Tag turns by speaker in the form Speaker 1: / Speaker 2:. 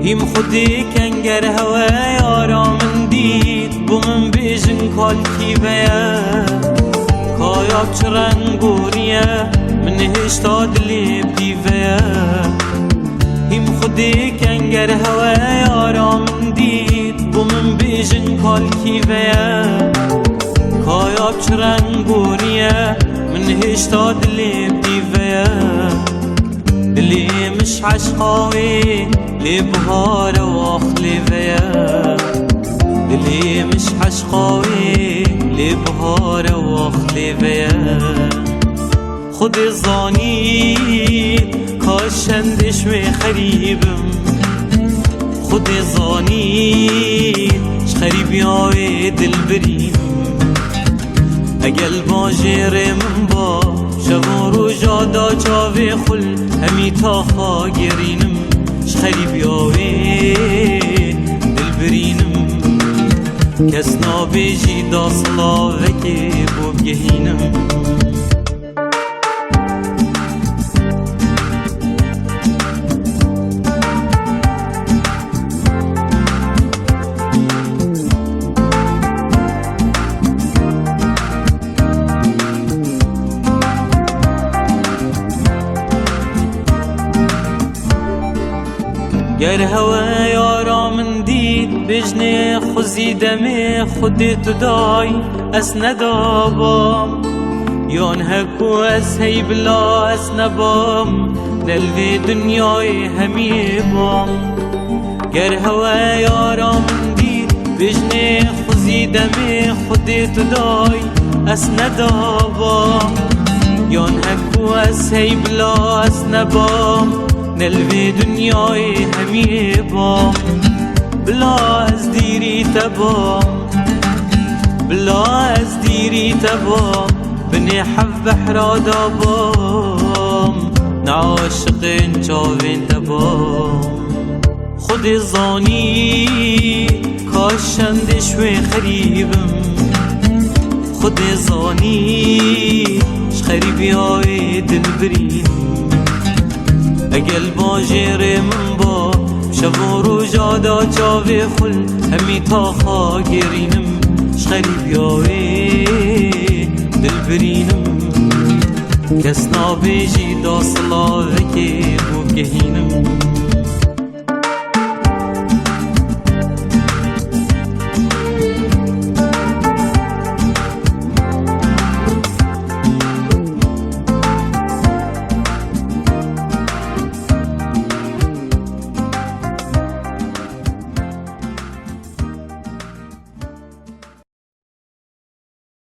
Speaker 1: هیم خودی کنگر هوای آرام دید بو من بیجن کال کیوه کایاب چرن گوریه من هشتا دلی بیوه هیم خودی کنگر هوای آرام دید بو من بیجن کال کیوه کایاب چرن گوریه من هشتا دلی بیوه دلی مش عشقاوی لی بهار واخلی ویا دلی مش عشقاوی لی بهار واخلی ویا خود زانی کاشندش می خریبم خود زانی خریبی آوی دل بریم اگل باجر من با شبون رو جادا چاوی خل همی تا خاگرینم خریبی آوی دل برینم کس نابیجی دا صلاوه که بو بگهینم گر هوای آرام دید بجنه خوزی دم خودت دای اس ندابم یون هکو اس هی بلا اس نبام دلوی دنیای همی بام گر هوای آرام دید بجنه خوزی دم خودت دای اس ندابم یون هکو اس هی بلا اس نبام نلوی دنیای همی بام بلا از دیری تبام بلا از دیری تبام بنی حف بحرا دابام نعاشقین چاوین تبام خود زانی کاشندش و خریبم خود زانی خریبی های دل بریم اگل باجر من با شبون رو جادا چاوی خل همی تا خاگرینم خریبی های دل برینم کس نابیجی دا صلاوه که بو بگهینم